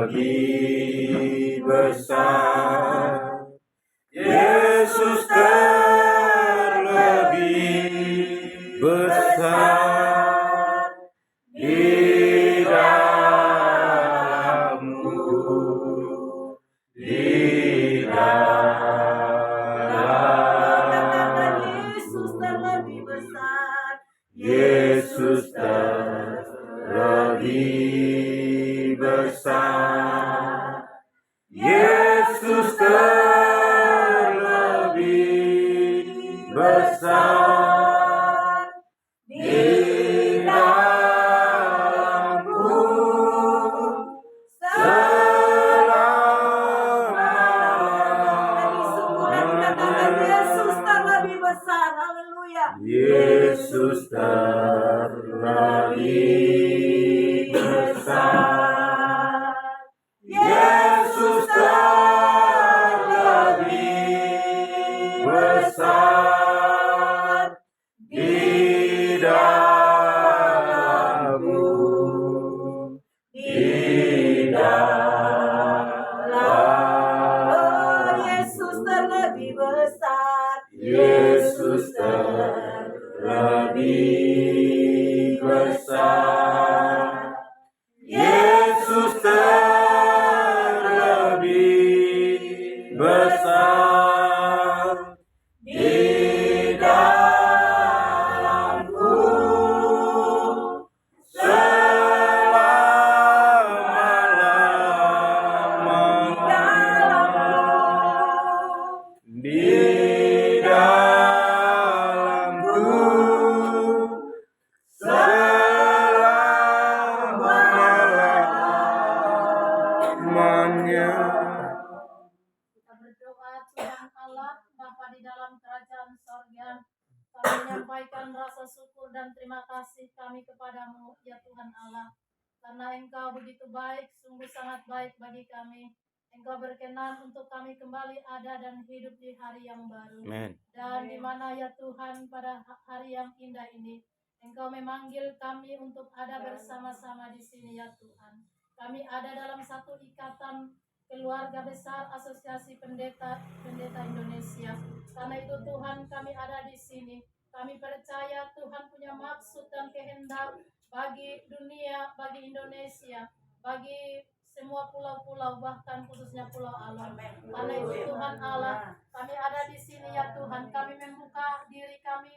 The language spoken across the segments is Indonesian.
lebih besar. Yesus terlebih besar di dalammu, di dalam Yesus terlebih besar. Yesus terlebih besar. Yesus terlebih besar di dalamku Katakan Yesus terlebih besar. Haleluya. Yesus terlebih besar. Yesus terlebih besar di dalammu, di dalam. Yesus terlebih besar. Yesus terlebih besar. Yesus terlebih besar di dalamku selama-lamanya. Di dalamku selama-lamanya. Kita berdoa, Tuhan Allah, Bapa di dalam kerajaan sorga, kami menyampaikan rasa syukur dan terima kasih kami kepadamu, ya Tuhan Allah. Karena Engkau begitu baik, sungguh sangat baik bagi kami. Engkau berkenan untuk kami kembali ada dan hidup di hari yang baru. Amen. Dan di mana ya Tuhan pada hari yang indah ini, Engkau memanggil kami untuk ada bersama-sama di sini ya Tuhan. Kami ada dalam satu ikatan keluarga besar Asosiasi Pendeta Indonesia. Karena itu Tuhan kami ada di sini. Kami percaya Tuhan punya maksud dan kehendak bagi dunia, bagi Indonesia, bagi semua pulau-pulau, bahkan khususnya Pulau Alor. Karena itu Tuhan Allah, kami ada di sini ya Tuhan. Kami membuka diri kami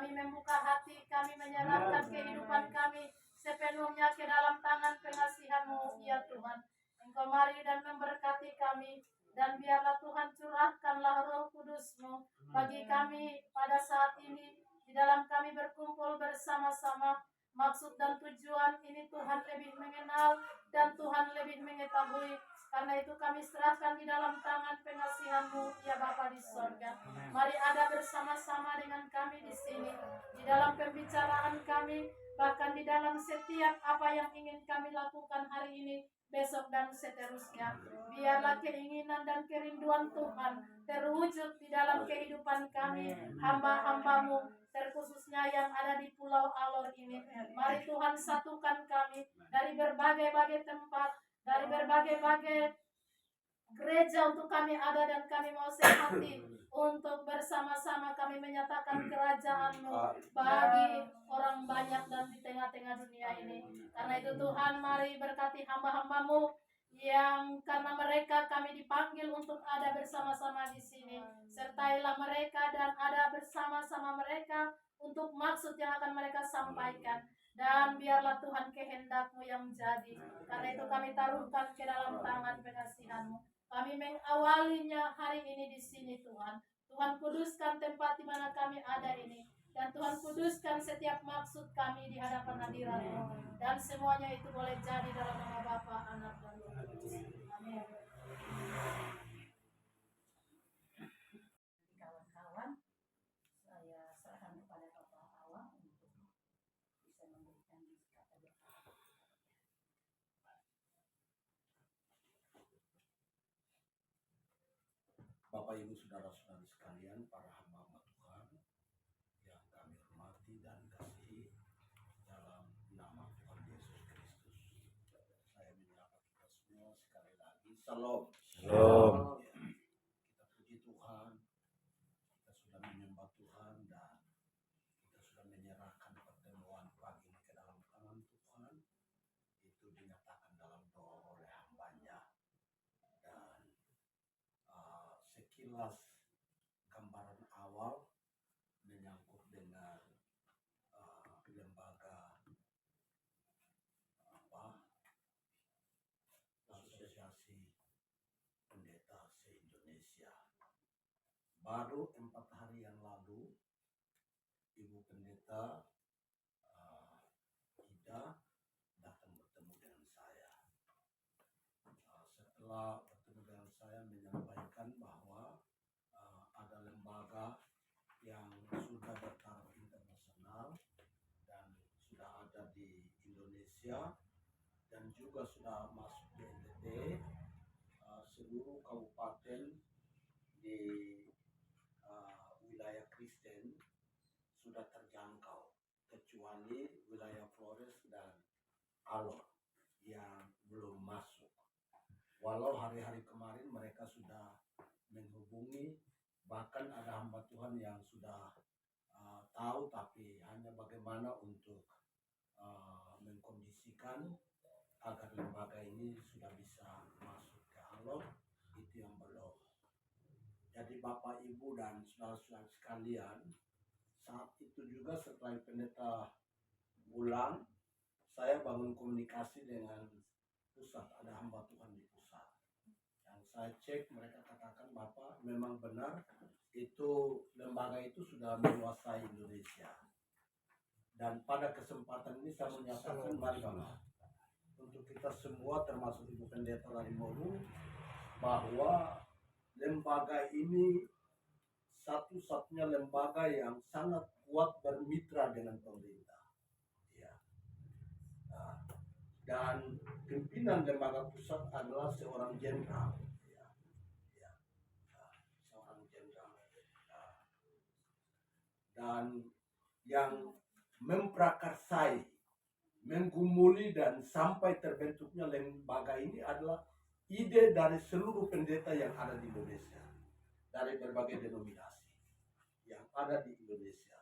membuka hati, kami menyerahkan kehidupan kami sepenuhnya ke dalam tangan pengasihan-Mu ya Tuhan. Engkau mari dan memberkati kami, dan biarlah Tuhan curahkanlah Roh Kudus-Mu bagi kami pada saat ini, di dalam kami berkumpul bersama-sama. Maksud dan tujuan ini Tuhan lebih mengenal dan Tuhan lebih mengetahui. Karena itu kami serahkan di dalam tangan pengasihan-Mu ya Bapa di sorga. Mari ada bersama-sama dengan kami di sini, di dalam pembicaraan kami, bahkan di dalam setiap apa yang ingin kami lakukan hari ini, besok dan seterusnya. Biarlah keinginan dan kerinduan Tuhan terwujud di dalam kehidupan kami, hamba-hamba-Mu, terkhususnya yang ada di Pulau Alor ini. Mari Tuhan satukan kami dari berbagai-bagai tempat, dari berbagai-bagai gereja untuk kami ada, dan kami mau sehati untuk bersama-sama kami menyatakan kerajaan-Mu bagi orang banyak dan di tengah-tengah dunia ini. Karena itu Tuhan, mari berkati hamba-hamba-Mu yang karena mereka kami dipanggil untuk ada bersama-sama di sini. Sertailah mereka dan ada bersama-sama mereka untuk maksud yang akan mereka sampaikan. Dan biarlah Tuhan kehendak-Mu yang jadi. Karena itu kami taruhkan ke dalam tangan pengasihan-Mu. Kami mengawalinya hari ini di sini Tuhan. Tuhan kuduskan tempat di mana kami ada ini. Dan Tuhan kuduskan setiap maksud kami di hadapan hadirat-Mu. Dan semuanya itu boleh jadi dalam nama Bapa, Anak, dan Roh Kudus. Amin. Kawan-kawan, saya serahkan kepada Bapak Awang untuk bisa memberikan kata berkata. Bapak Ibu saudara-saudari sekalian, para hamba-hamba Tuhan yang kami hormati dan kasihi, dalam nama Tuhan Yesus Kristus, saya menyapa kita semua sekali Shalom. Shalom. Kita puji Tuhan, kita sudah menyembah Tuhan dan kita sudah menyerahkan pertemuan pagi ini ke dalam tangan Tuhan. Itu dinyatakan dalam doa oleh hambanya dan sekilas gambaran awal menyangkut dengan lembaga Asosiasi Pendeta se-Indonesia. Baru 4 hari yang lalu Ibu Pendeta Ida datang bertemu dengan saya. Setelah bertemu dengan saya menyampaikan bahwa ada lembaga yang sudah bertaraf internasional dan sudah ada di Indonesia dan juga sudah masuk di NTT, seluruh kabupaten di wilayah Kristen sudah terjangkau kecuali wilayah Flores dan Alor yang belum masuk. Walau hari-hari kemarin mereka sudah menghubungi, bahkan ada hamba Tuhan yang sudah tahu, tapi hanya bagaimana untuk mengkondisikan agar lembaga ini sudah bisa masuk ke Alor, itu yang belum. Jadi Bapak, Ibu, dan saudara-saudara sekalian, saat itu juga setelah pendeta pulang, saya bangun komunikasi dengan pusat, ada hamba Tuhan di pusat. Yang saya cek, mereka katakan, Bapak, memang benar itu lembaga itu sudah menguasai Indonesia. Dan pada kesempatan ini saya menyatakan, mari Bapak, untuk kita semua termasuk Ibu Pendeta dari Moru, bahwa lembaga ini satu-satunya lembaga yang sangat kuat bermitra dengan pemerintah. Ya. Dan pimpinan lembaga pusat adalah seorang jenderal. Seorang jenderal. Dan yang memprakarsai, menggumuli dan sampai terbentuknya lembaga ini adalah ide dari seluruh pendeta yang ada di Indonesia, dari berbagai denominasi yang ada di Indonesia.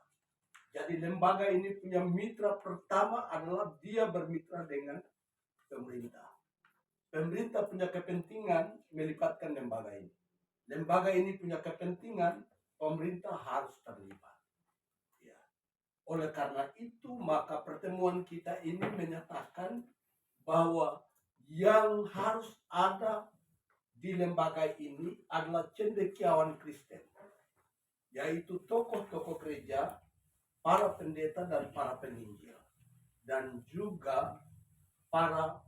Jadi lembaga ini punya mitra pertama adalah dia bermitra dengan pemerintah. Pemerintah punya kepentingan melibatkan lembaga ini. Lembaga ini punya kepentingan, pemerintah harus terlibat. Oleh karena itu, maka pertemuan kita ini menyatakan bahwa yang harus ada di lembaga ini adalah cendekiawan Kristen, yaitu tokoh-tokoh gereja, para pendeta dan para penginjil, dan juga para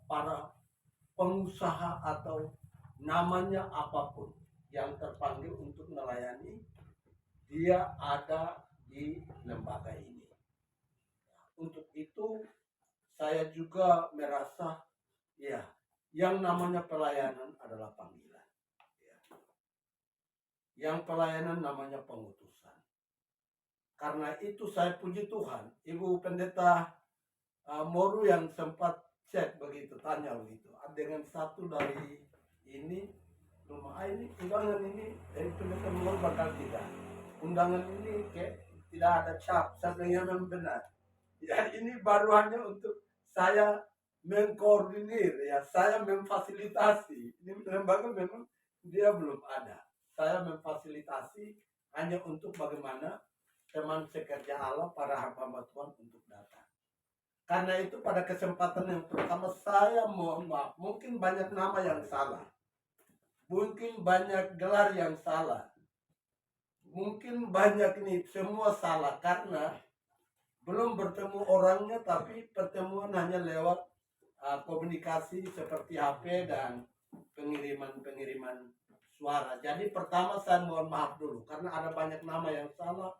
pengusaha atau namanya apapun yang terpanggil untuk melayani, dia ada di lembaga ini. Untuk itu saya juga merasa yang namanya pelayanan adalah panggilan. Yang pelayanan namanya pengutusan. Karena itu saya puji Tuhan, Ibu Pendeta Moru yang sempat cek begitu, tanya begitu, dengan satu dari ini rumah ini, undangan ini dari Pendeta Moru bakal tidak. Undangan ini kayak tidak ada cap, saya memang benar. Ya, ini baru hanya untuk saya mengkoordinir, saya memfasilitasi. Ini lembaga memang dia belum ada. Saya memfasilitasi hanya untuk bagaimana teman sekerja Allah, para hamba Tuhan untuk datang. Karena itu pada kesempatan yang pertama saya mohon maaf, mungkin banyak nama yang salah. Mungkin banyak gelar yang salah. Mungkin banyak ini semua salah karena belum bertemu orangnya, tapi pertemuan hanya lewat komunikasi seperti HP dan pengiriman suara. Jadi pertama saya mohon maaf dulu karena ada banyak nama yang salah,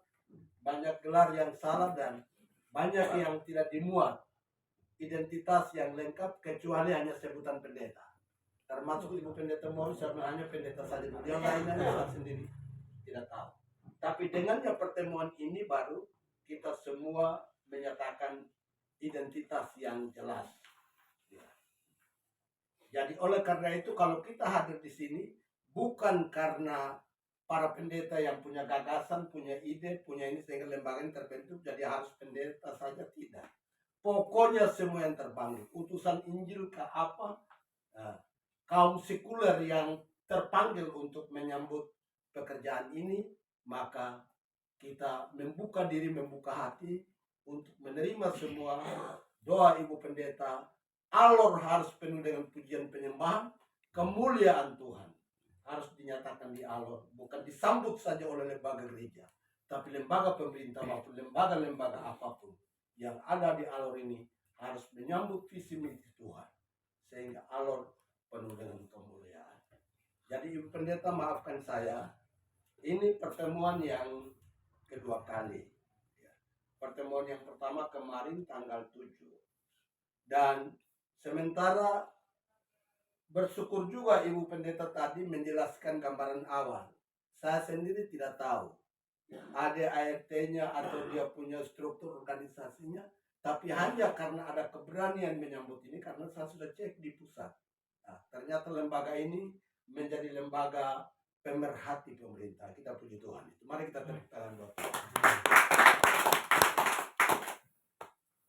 banyak gelar yang salah, dan banyak yang tidak dimuat identitas yang lengkap kecuali hanya sebutan pendeta. Termasuk Ibu Pendeta Moru sama hanya pendeta saja. Yang lainnya saya sendiri tidak tahu. Tapi dengannya pertemuan ini baru kita semua menyatakan identitas yang jelas. Jadi oleh karena itu kalau kita hadir di sini bukan karena para pendeta yang punya gagasan, punya ide, punya ini sehingga lembaga ini terbentuk jadi harus pendeta saja, tidak. Pokoknya semua yang terpanggil, utusan Injil ke apa, kaum sekuler yang terpanggil untuk menyambut pekerjaan ini, maka kita membuka diri, membuka hati untuk menerima semua doa Ibu Pendeta. Alor harus penuh dengan pujian penyembahan, kemuliaan Tuhan harus dinyatakan di alor, bukan disambut saja oleh lembaga gereja, tapi lembaga pemerintah maupun lembaga-lembaga apapun yang ada di alor ini harus menyambut visi misi Tuhan, sehingga alor penuh dengan kemuliaan. Jadi Ibu Pendeta maafkan saya, ini pertemuan yang kedua kali. Pertemuan yang pertama kemarin tanggal 7. Dan sementara bersyukur juga Ibu Pendeta tadi menjelaskan gambaran awal. Saya sendiri tidak tahu ada ART-nya atau dia punya struktur organisasinya, tapi hanya karena ada keberanian menyambut ini karena saya sudah cek di pusat. Nah, ternyata lembaga ini menjadi lembaga pemerhati pemerintah. Kita puji Tuhan. Mari kita tepuk tangan buat Tuhan.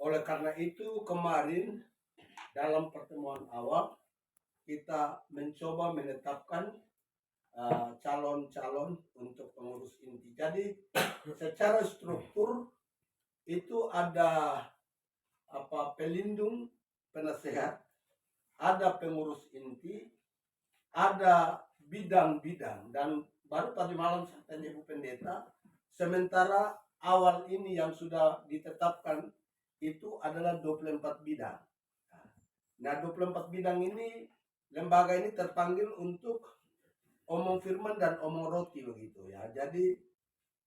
Oleh karena itu kemarin dalam pertemuan awal kita mencoba menetapkan calon-calon untuk pengurus inti. Jadi secara struktur itu ada pelindung, penasehat, ada pengurus inti, ada bidang-bidang, dan baru tadi malam saya tanya Ibu Pendeta, sementara awal ini yang sudah ditetapkan itu adalah 24 bidang. Nah 24 bidang ini, lembaga ini terpanggil untuk omong firman dan omong roti begitu ya. Jadi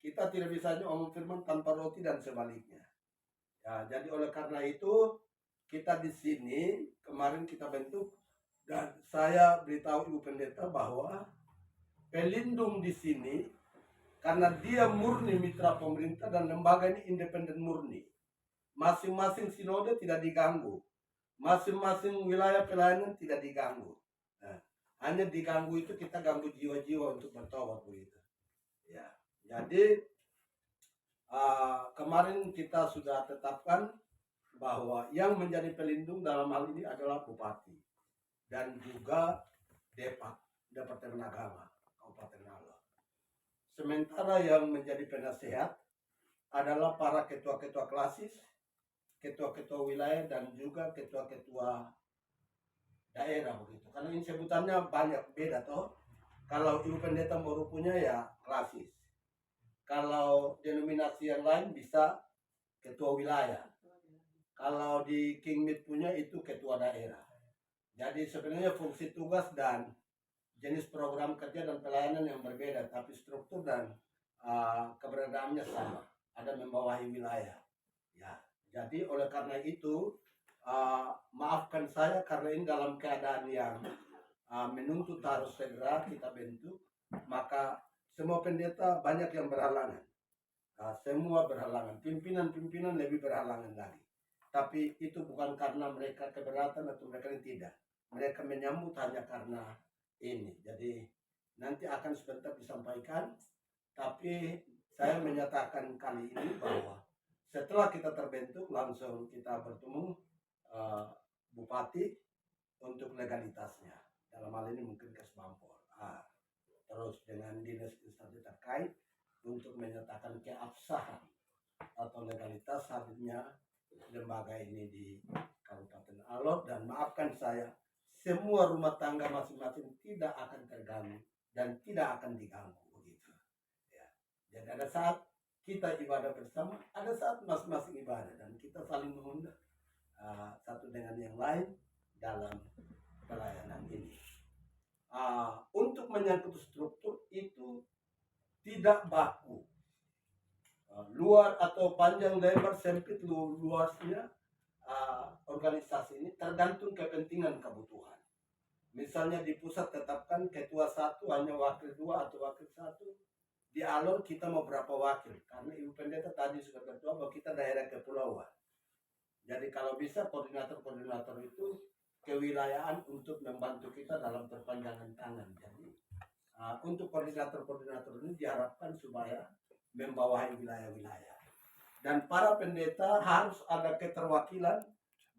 kita tidak bisa omong firman tanpa roti dan sebaliknya. Ya, jadi oleh karena itu kita di sini kemarin kita bentuk, dan saya beritahu Ibu Pendeta bahwa pelindung di sini karena dia murni mitra pemerintah dan lembaga ini independen murni. Masing-masing sinode tidak diganggu, masing-masing wilayah pelayanan tidak diganggu. Nah, hanya diganggu itu kita ganggu jiwa-jiwa untuk bertobat begitu. Ya, jadi kemarin kita sudah tetapkan bahwa yang menjadi pelindung dalam hal ini adalah bupati dan juga Departemen Agama Kabupaten Alor. Sementara yang menjadi penasehat adalah para ketua-ketua klasis, ketua-ketua wilayah dan juga ketua-ketua daerah begitu. Karena ini sebutannya banyak beda toh. Kalau Ibu Pendeta baru punya ya klasis. Kalau denominasi yang lain bisa ketua wilayah. Kalau di King Meet punya itu ketua daerah. Jadi sebenarnya fungsi tugas dan jenis program kerja dan pelayanan yang berbeda, tapi struktur dan keberadaannya sama. Ada membawahi wilayah. Ya, jadi oleh karena itu maafkan saya karena ini dalam keadaan yang menuntut harus segera kita bentuk, maka semua pendeta banyak yang berhalangan. Semua berhalangan, pimpinan-pimpinan lebih berhalangan lagi. Tapi itu bukan karena mereka keberatan atau mereka tidak. Mereka menyambut hanya karena ini. Jadi nanti akan sebentar disampaikan, tapi saya menyatakan kali ini bahwa setelah kita terbentuk langsung kita bertemu bupati untuk legalitasnya. Dalam hal ini mungkin Kesbangpol. Terus dengan dinas instansi terkait untuk menyatakan keabsahan atau legalitas hadirnya lembaga ini di Kabupaten Alor. Dan maafkan saya, semua rumah tangga masing-masing tidak akan terganggu dan tidak akan diganggu begitu. Ya. Jadi ada saat kita ibadah bersama, ada saat masing-masing ibadah dan kita saling mengundang satu dengan yang lain dalam pelayanan ini. Untuk menyangkut struktur itu tidak baku. Luar atau panjang lebar sempit luasnya organisasi ini tergantung kepentingan kebutuhan. Misalnya di pusat tetapkan ketua 1 hanya wakil 2 atau wakil 1. Di Alor kita mau berapa wakil? Karena Ibu Pendeta tadi sudah berdoa bahwa kita daerah kepulauan. Jadi kalau bisa koordinator-koordinator itu kewilayahan untuk membantu kita dalam perpanjangan tangan. Jadi untuk koordinator-koordinator ini diharapkan supaya membawahi wilayah-wilayah. Dan para pendeta harus ada keterwakilan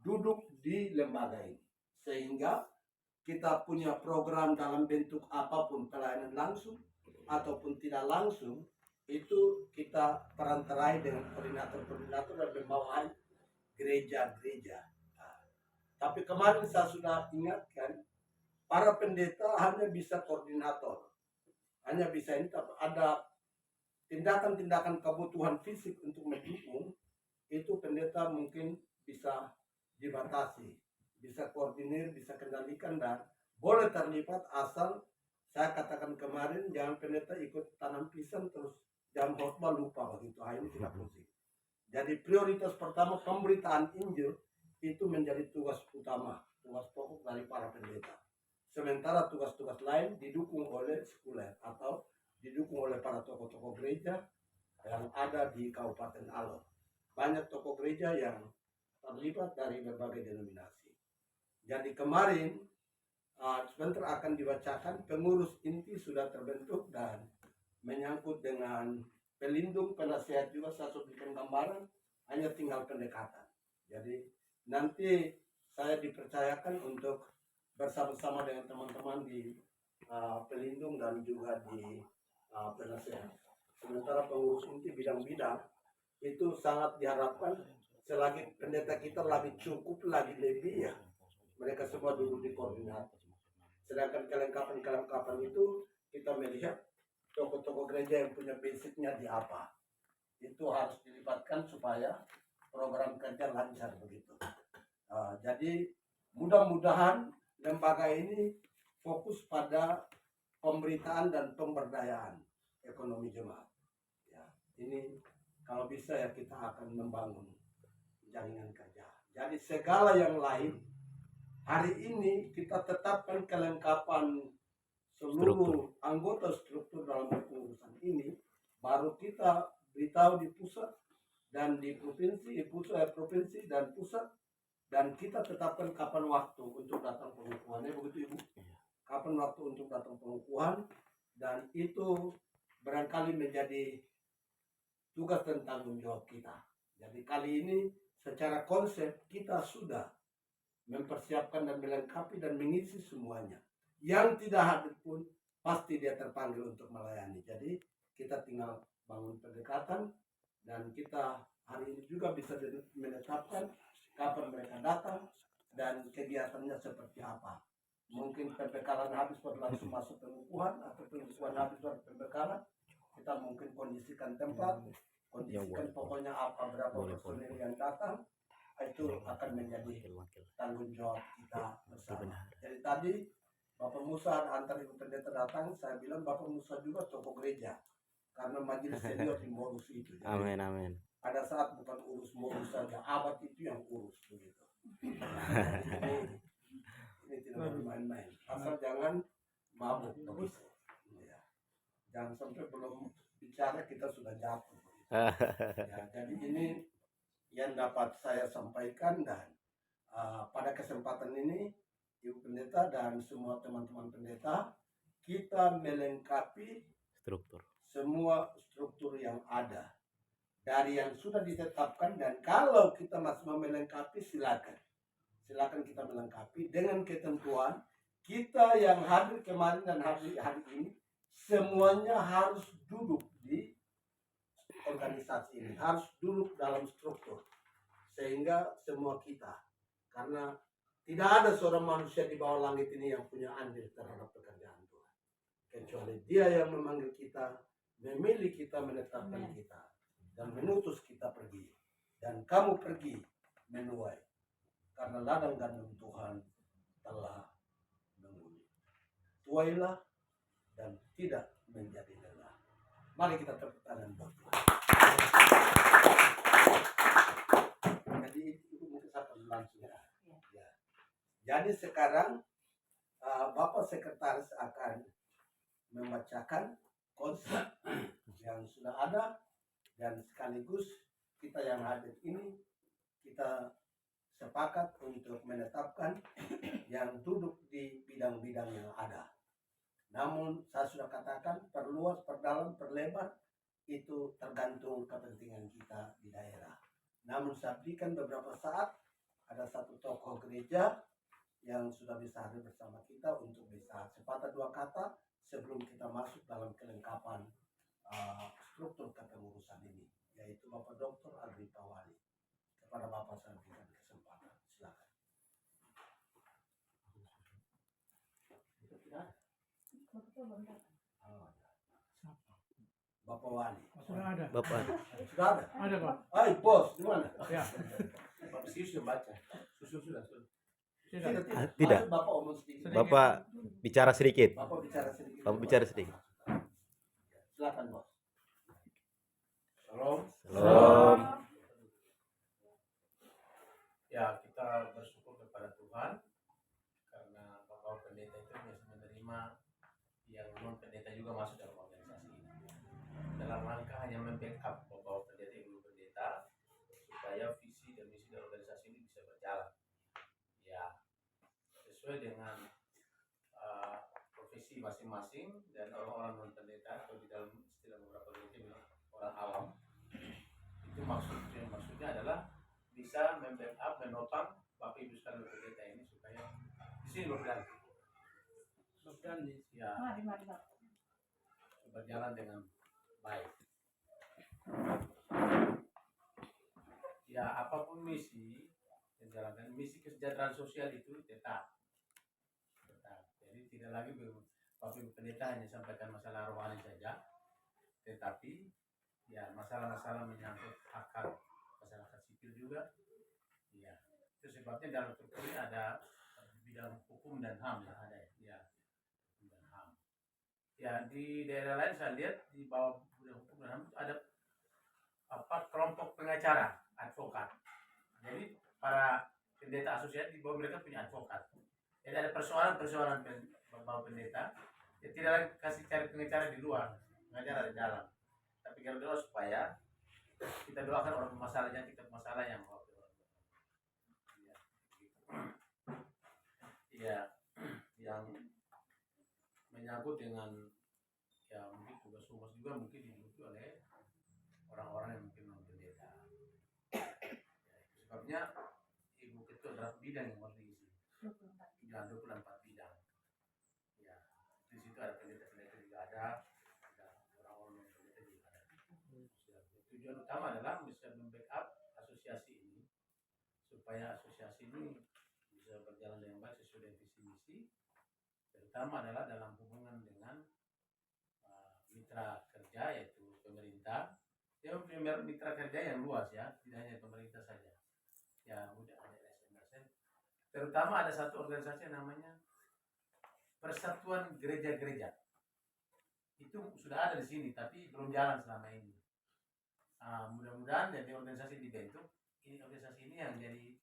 duduk di lembaga ini. Sehingga kita punya program dalam bentuk apapun, pelayanan langsung ataupun tidak langsung, itu kita perantarai dengan koordinator-koordinator dan membawahi gereja-gereja. Tapi kemarin saya sudah ingatkan, para pendeta hanya bisa koordinator. Hanya bisa ini, tapi ada tindakan-tindakan kebutuhan fisik untuk mendukung, itu pendeta mungkin bisa dibatasi, bisa koordinir, bisa kendalikan, dan boleh terlibat asal saya katakan kemarin, jangan pendeta ikut tanam pisang terus jam khotbah lupa begitu. Ini tidak penting. Jadi prioritas pertama pemberitaan Injil itu menjadi tugas utama, tugas pokok dari para pendeta. Sementara tugas-tugas lain didukung oleh sekuler atau didukung oleh para tokoh-tokoh gereja yang ada di Kabupaten Alor. Banyak tokoh gereja yang terlibat dari berbagai denominasi. Jadi kemarin sebentar akan dibacakan, pengurus inti sudah terbentuk dan menyangkut dengan pelindung, penasihat juga saya sudah berikan gambaran, hanya tinggal pendekatan. Jadi nanti saya dipercayakan untuk bersama-sama dengan teman-teman di pelindung dan juga di penasihat. Sementara pengurus inti bidang-bidang itu sangat diharapkan selagi pendeta kita lagi cukup, lagi lebih ya, mereka semua duduk di koordinat. Sedangkan kelengkapan itu kita melihat tokoh-tokoh gereja yang punya basicnya di apa. Itu harus dilibatkan supaya program kerja lancar begitu. Jadi mudah-mudahan lembaga ini fokus pada pemberitaan dan pemberdayaan ekonomi jemaat. Ya, ini kalau bisa ya kita akan membangun jaringan kerja. Jadi segala yang lain hari ini kita tetapkan kelengkapan seluruh anggota struktur dalam pengurusan ini, baru kita beritahu di pusat dan di provinsi, provinsi dan pusat, dan kita tetapkan kapan waktu untuk datang pengukuhannya, begitu Ibu? Kapan waktu untuk datang pengukuhan, dan itu barangkali menjadi tugas dan tanggung jawab kita. Jadi kali ini secara konsep kita sudah mempersiapkan dan melengkapi dan mengisi semuanya. Yang tidak hadir pun pasti dia terpanggil untuk melayani. Jadi kita tinggal bangun pendekatan, dan kita hari ini juga bisa menetapkan kapan mereka datang dan kegiatannya seperti apa. Mungkin pembekalan habis baru langsung masuk pengukuhan, atau pengukuhan habis baru pembekalan. Kita mungkin kondisikan tempat, kondisikan pokoknya apa berapa personil yang datang, itu akan menjadi tanggung jawab kita bersama. Jadi tadi Bapak Musa antar Ibu Pendeta datang, saya bilang Bapak Musa juga tokoh gereja, karena majelis senior di Morus itu. Jadi, Amin, amin. pada saat bukan urus Morus saja, abad itu yang urus begitu. Ini tidak main-main. Asal jangan mabuk begitu. Ya. Jangan sampai belum bicara kita sudah jatuh. Ya, jadi ini yang dapat saya sampaikan, dan pada kesempatan ini Ibu Pendeta dan semua teman-teman pendeta, kita melengkapi semua struktur yang ada dari yang sudah ditetapkan, dan kalau kita masih mau melengkapi silakan kita melengkapi dengan ketentuan kita yang hadir kemarin dan hari ini semuanya harus duduk di organisasi ini, harus duduk dalam struktur, sehingga semua kita, karena tidak ada seorang manusia di bawah langit ini yang punya andil terhadap pekerjaan Tuhan, kecuali Dia yang memanggil kita, memilih kita, menetapkan kita, dan menutus kita pergi. Dan kamu pergi menuai, karena ladang gandum Tuhan telah mengundi. Tuailah dan tidak menjadi lelah. Mari kita tepuk tangan buat Tuhan. Jadi itu mungkin satu langsung ya. Jadi sekarang Bapak Sekretaris akan membacakan konsep yang sudah ada, dan sekaligus kita yang hadir ini kita sepakat untuk menetapkan yang duduk di bidang-bidang yang ada. Namun saya sudah katakan perluas, perdalam, perlebar itu tergantung kepentingan kita di daerah. Namun saya berikan beberapa saat, ada satu tokoh gereja yang sudah bisa hadir bersama kita untuk bisa sepatah dua kata sebelum kita masuk dalam kelengkapan struktur kepengurusan ini, yaitu Bapak Dr. Agripa Wali. Kepada Bapak saya berikan kesempatan, silakan. Bapak Wali. Sudah ada. Bapak. Sudah ada? Ada, Pak. Hai bos, di mana? Ya. Bapak Sius sudah baca. Sudah. Tidak. Tidak. Maksud Bapak omong sedikit. Bapak bicara sedikit. Bapak bicara sedikit. Bapak bicara sedikit. Silakan bos. Shalom. Salam. Ya, kita bersyukur kepada Tuhan karena Bapak Pendeta itu bisa menerima yang non pendeta juga masuk dalam organisasi ini. Dalam rangka hanya membackup Bapak Pendeta, Ibu Pendeta supaya visi dan misi dari organisasi ini bisa berjalan. Ya, sesuai dengan profesi masing-masing dan orang-orang non pendeta atau di dalam istilah beberapa pendeta orang awam. Itu maksudnya adalah bisa membackup, menopang Bapak Ibu sekalian pendeta ini supaya di sini berjalan. Ya, berjalan dengan baik. Ya, apapun misi yang jalankan, misi kesejahteraan sosial itu tetap. Jadi tidak lagi Bapak Ibu pendeta hanya sampaikan masalah rohani saja, tetapi ya masalah-masalah menyangkut hak masyarakat sipil juga. Ya, itu sebabnya dalam struktur ini ada bidang hukum dan HAM ya, ada ya. Hukum dan HAM. Ya, di daerah lain saya lihat di bawah bidang hukum dan HAM itu ada kelompok pengacara, advokat. Jadi para pendeta asosiasi di bawah mereka punya advokat. Jadi ada persoalan bapak pendeta, ya tidak lagi kasih cari pengacara di luar, pengacara di dalam. Tapi kalau doa supaya kita doakan orang bermasalahnya, kita masalah yang ya, yang menyangkut dengan ya mungkin tugas humas juga mungkin diduduki oleh orang-orang yang mungkin non pendeta. Ya, sebabnya Ibu Ketua adalah bidang yang harus diisi. Bidang 24 bidang. Ya, di situ ada pendeta-pendeta juga ada orang-orang non pendeta juga ada. Tujuan utama adalah bisa membackup asosiasi ini supaya asosiasi ini bisa berjalan dengan baik sesuai dengan visi misi. Terutama adalah dalam hubungan dengan mitra kerja yaitu pemerintah. Dia mempunyai mitra kerja yang luas ya, tidak hanya pemerintah saja. Ya, mudah ada SMSN. Terutama ada satu organisasi yang namanya Persatuan Gereja-Gereja. Itu sudah ada di sini, tapi belum jalan selama ini. Mudah-mudahan dari organisasi dibentuk, ini organisasi ini yang jadi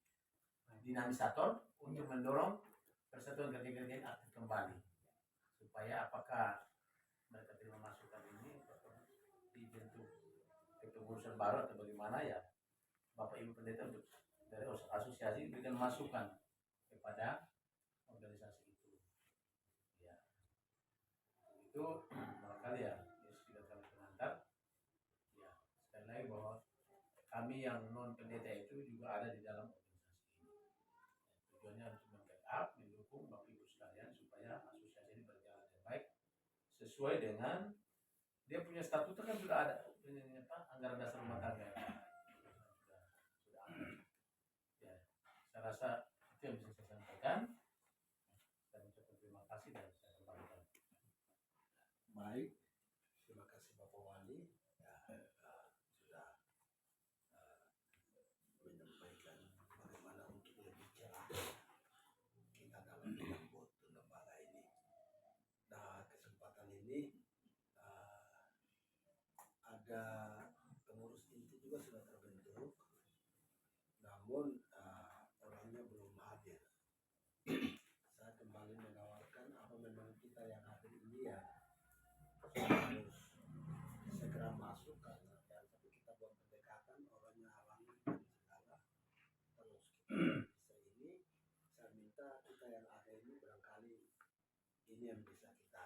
dinamisator untuk mendorong Persatuan Gereja-Gereja ini aktif kembali. Supaya apakah mereka terima masukan ini dibentuk kepengurusan baru atau bagaimana ya, Bapak Ibu Pendeta untuk dari asosiasi berikan masukan kepada organisasi itu. Ya, itu barangkali ya sudah kami pengantar. Ya, sekali lagi bahwa kami yang non pendeta itu juga ada di dalam organisasi ini. Tujuannya untuk membackup, mendukung Bapak Ibu sekalian supaya asosiasi ini berjalan dengan baik sesuai dengan dia punya statuta kan sudah ada anggaran dasar rumah tangga sudah ada. Ya, saya rasa itu yang bisa saya sampaikan. Saya ucapkan terima kasih dan saya kembalikan. Baik, terima kasih Bapak Wali ya, sudah menyampaikan bagaimana untuk berbicara kita dalam membuat lembaga ini. Nah, kesempatan ini ada pengurus inti juga sudah terbentuk, namun orangnya belum hadir. Saya kembali menawarkan apa memang kita yang hadir ini ya harus segera masuk karena tapi kita buat pendekatan orangnya halangi dan segala terus kita ini yang bisa kita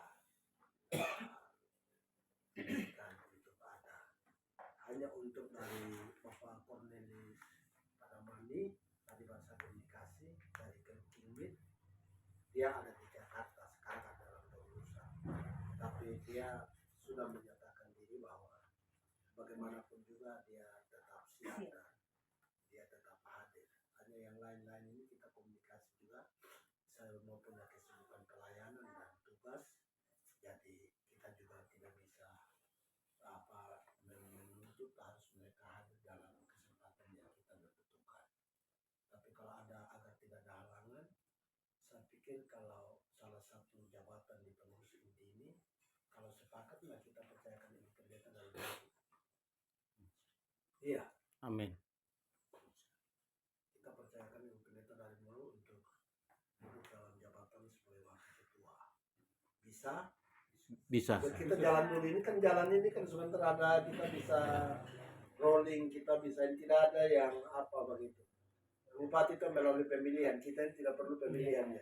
berikan untuk ada. Hanya untuk dari Bapak Cornelis Padamani tadi bahasa komunikasi dari Kingmit, dia ada di Jakarta sekarang dalam berurusan, tapi dia sudah menyatakan diri bahwa bagaimanapun juga dia tetap siap dan dia tetap hadir. Hanya yang lain-lain ini kita komunikasi juga, saya mau punya kesibukan pelayanan dan tugas, jadi kita juga tidak bisa menuntut harus mereka hadir dalam kesempatan yang kita butuhkan. Tapi kalau ada agar tidak ada halangan, saya pikir kalau salah satu jabatan di pengurus inti ini, kalau sepakat lah kita percayakan ibu pendeta dari dulu. Iya, Amin. kita percayakan ibu pendeta dari dulu untuk duduk dalam jabatan sebagai wakil ketua. Bisa? Bisa. Kita jalan dulu, ini kan jalan ini kan sebentar ada, kita bisa rolling, kita bisa, tidak ada yang apa begitu. Bupati itu melalui pemilihan, kita tidak perlu pemilihan ya.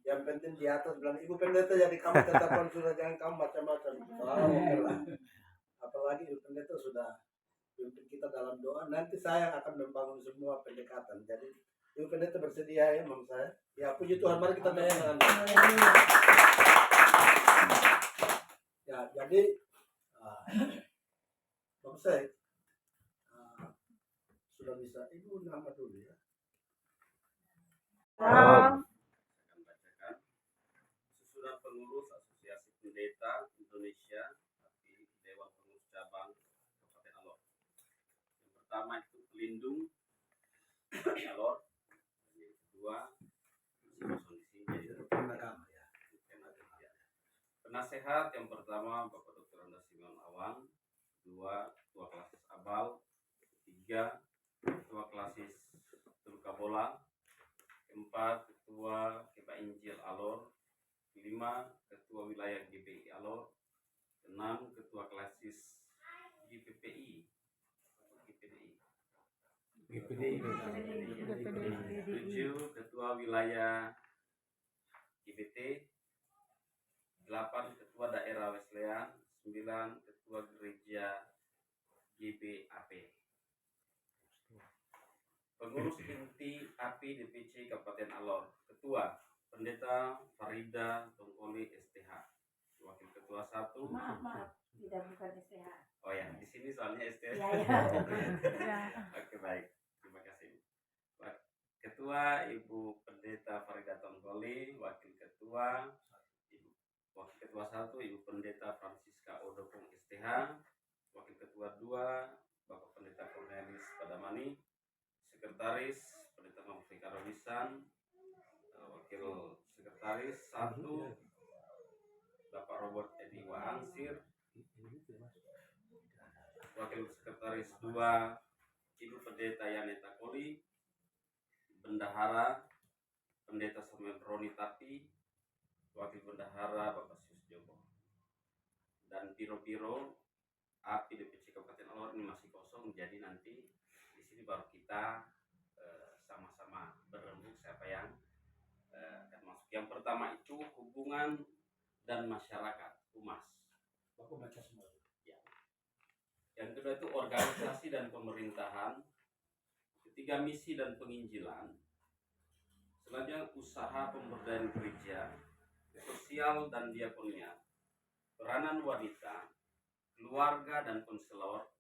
Yang penting di atas bilang, ibu pendeta jadi kamu tetapkan sudah, jangan kamu macam-macam. Oke lah. Apalagi ibu pendeta sudah pimpin kita dalam doa, nanti saya akan membangun semua pendekatan. Jadi ibu pendeta bersedia ya, mam saya. Ya puji Tuhan, mari kita doakan. Ya, jadi Bapak saya sudah bisa, ibu nama dulu ya. Akan bacakan susunan pengurus Asosiasi Pendeta Indonesia di Dewan Pengurus Cabang Kabupaten Alor. Yang pertama itu pelindung Alor, yang kedua masih kosong di sini jadi Penagama ya. penasehat yang pertama Bapak Dr. Anda Simeon Awang, kedua ketua klasis Abal, ketiga ketua klasis Turka Bola, keempat ketua Kepa Injil Alor, kelima ketua wilayah GPI Alor, keenam ketua klasis GPPI, tujuh ketua wilayah GBT, 8 ketua daerah Wesleyan, 9 ketua gereja GBAP. Pengurus inti API DPC Kabupaten Alor, Ketua Pendeta Farida Tongkoli STH, Wakil Ketua 1. Maaf, tidak bukan STH. Oh ya, di sini soalnya STH. Ya. Oke, baik, terima kasih. Ketua Ibu Pendeta Farida Tongkoli, Wakil Ketua 1 Ibu Pendeta Francisca Odopong STH, Wakil Ketua 2 Bapak Pendeta Cornelis Padamani, Sekretaris Pendeta Novika Robisan, Wakil Sekretaris 1 Bapak Robert Edi Waangsir, Wakil Sekretaris 2 Ibu Pendeta Yaneta Koli, Bendahara Pendeta Samuel Roni Tapi, Wakil Bendahara Bapak Sius Joko, dan biro-biro API DPC Kabupaten Alor ini masih kosong, jadi nanti di sini baru kita sama-sama berembuk siapa yang akan masuk. Yang pertama itu hubungan dan masyarakat, humas. Bapak baca semua. Ya. Yang kedua itu organisasi dan pemerintahan. Ketiga misi dan penginjilan. Selanjutnya usaha pemberdayaan gereja, sosial dan diakonia, peranan wanita, keluarga dan konselor,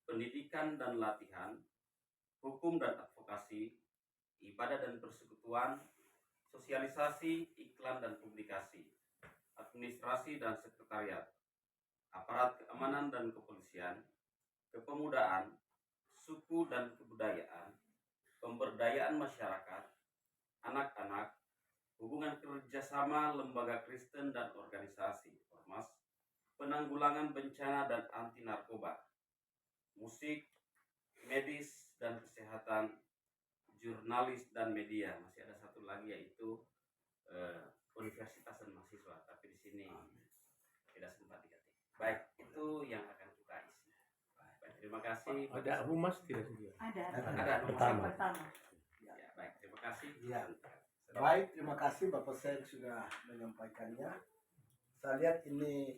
pendidikan dan latihan, hukum dan advokasi, ibadah dan persekutuan, sosialisasi, iklan dan publikasi, administrasi dan sekretariat, aparat keamanan dan kepolisian, kepemudaan, suku dan kebudayaan, pemberdayaan masyarakat, anak-anak, hubungan kerjasama lembaga Kristen dan organisasi, ormas, penanggulangan bencana dan anti narkoba, musik, medis dan kesehatan, jurnalis dan media. Masih ada satu lagi yaitu universitas dan mahasiswa, tapi di sini tidak sempat diketik. Baik, itu yang akan kita isi. Baik, terima kasih. Ada humas tidak juga? Ada. Ada pertama. Pertama. Ya, baik, terima kasih. Iya. Baik, terima kasih Bapak Sek sudah menyampaikannya. Saya lihat ini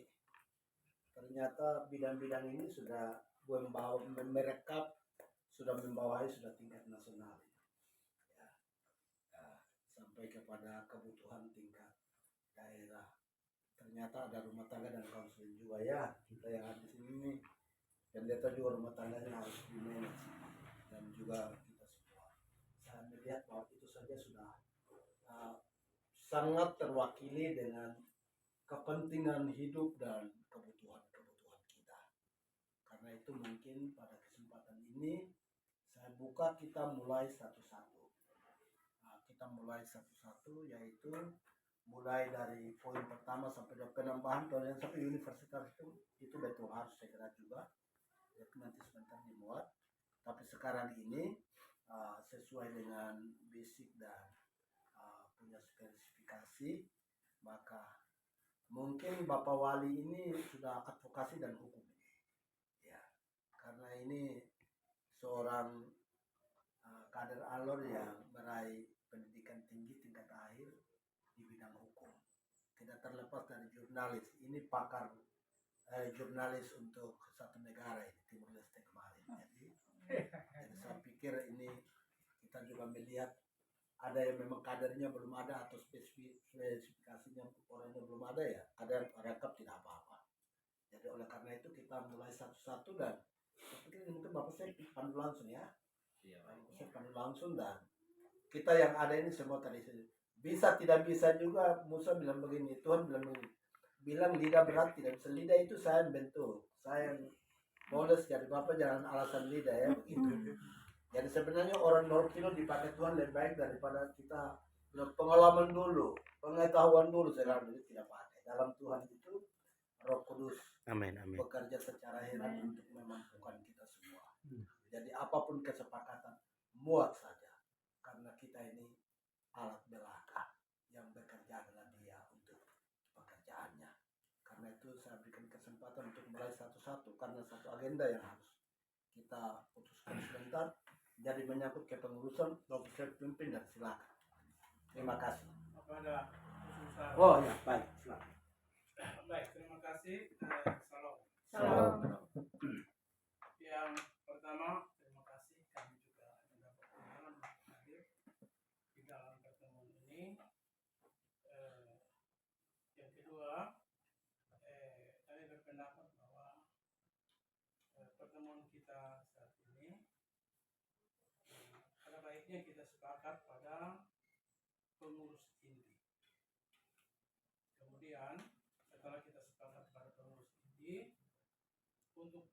ternyata bidang-bidang ini sudah merekap, sudah membawahi sudah tingkat nasional. Ya, sampai kepada kebutuhan tingkat daerah. Ternyata ada rumah tangga dan konseling juga ya. Kita yang ada di sini nih, pendeta juga rumah tangganya harus di-manage dan juga kita semua. Saya melihat bahwa itu saja sudah sangat terwakili dengan kepentingan hidup dan kebutuhan-kebutuhan kita. Karena itu mungkin pada kesempatan ini saya buka, kita mulai satu-satu. Kita mulai satu-satu, yaitu mulai dari poin pertama sampai penambahan yang sampai universitas itu betul harus segera juga. Jadi nanti sebentar dimuat. Tapi sekarang ini sesuai dengan basic dan punya spesifikasi, maka mungkin Bapak Wali ini sudah advokasi dan hukum. Ya, karena ini seorang kader alor yang meraih pendidikan tinggi tingkat akhir di bidang hukum. Tidak terlepas dari jurnalis, ini pakar jurnalis untuk satu negara ini, Timur Leste kemarin. Jadi saya pikir ini kita juga melihat ada yang memang kadernya belum ada atau spesifikasinya orangnya belum ada, ya ada yang rekap tidak apa-apa. Jadi oleh karena itu kita mulai satu-satu, dan saya pikir mungkin Bapak saya pandu langsung ya. Saya pandu langsung, dan kita yang ada ini semua tadi bisa tidak bisa juga. Musa bilang begini, Tuhan bilang begini, bilang lidah berat tidak bisa. Lidah itu saya bentuk, saya moles, jadi Bapak jangan alasan lidah ya begitu. Jadi sebenarnya orang 0 kilo dipakai Tuhan lebih baik daripada kita pengalaman dulu, pengetahuan dulu. Sekarang ini tidak pakai. Dalam Tuhan itu Roh Kudus Amin. bekerja secara heran untuk memampukan kita semua. Jadi apapun kesepakatan, muat saja, karena kita ini alat belaka yang bekerja adalah Dia untuk pekerjaannya. Karena itu saya berikan kesempatan untuk mulai satu-satu, karena satu agenda yang harus kita putuskan sebentar. Jadi menyangkut kepengurusan, Bapak pimpin dan silakan. Terima kasih. Apa ada khususan? Oh ya, baik, silakan. Baik, terima kasih. Salam. Salam. Yang pertama, terima kasih, kami juga mendapat undangan untuk hadir di dalam pertemuan ini. Yang kedua, kami berpendapat bahwa pertemuan kita saat ini ada baiknya kita sepakat pada pengurus inti. Kemudian setelah kita sepakat pada pengurus inti, untuk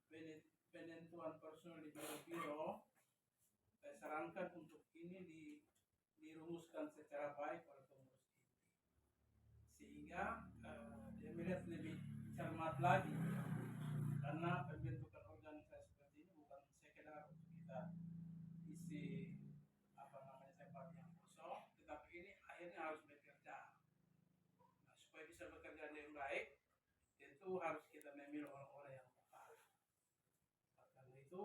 penentuan personel di biro-biro, saya sarankan untuk ini dirumuskan secara baik oleh pengurus inti, sehingga dia melihat lebih cermat lagi, karena pembentukan organisasi seperti ini bukan sekedar untuk kita isi tempat yang kosong, tetapi ini akhirnya harus bekerja. Nah, supaya bisa bekerja dengan baik, tentu harus kita memilih orang-orang yang tepat. Karena itu,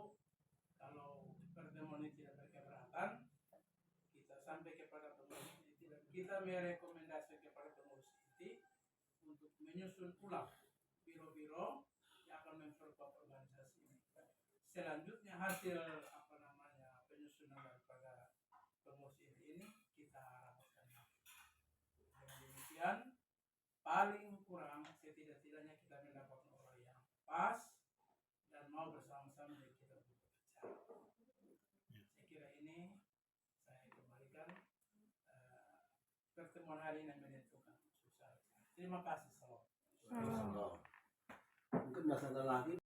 kalau pertemuan ini tidak berkeberatan, kita sampai kepada pengurus inti dan kita merekomendasi kepada pengurus inti untuk menyusun ulang biro-biro yang akan memperkuat organisasi ini. Selanjutnya hasil penyusunan daripada pengurus inti ini kita rapatkan. Dengan demikian, paling kurang setidak-tidaknya kita mendapatkan orang yang pas dan mau bersama-sama dengan kita bekerja. Saya kira ini saya kembalikan pertemuan hari ini menentukan susah. Terima kasih. Salam. Mungkin masih ada lagi.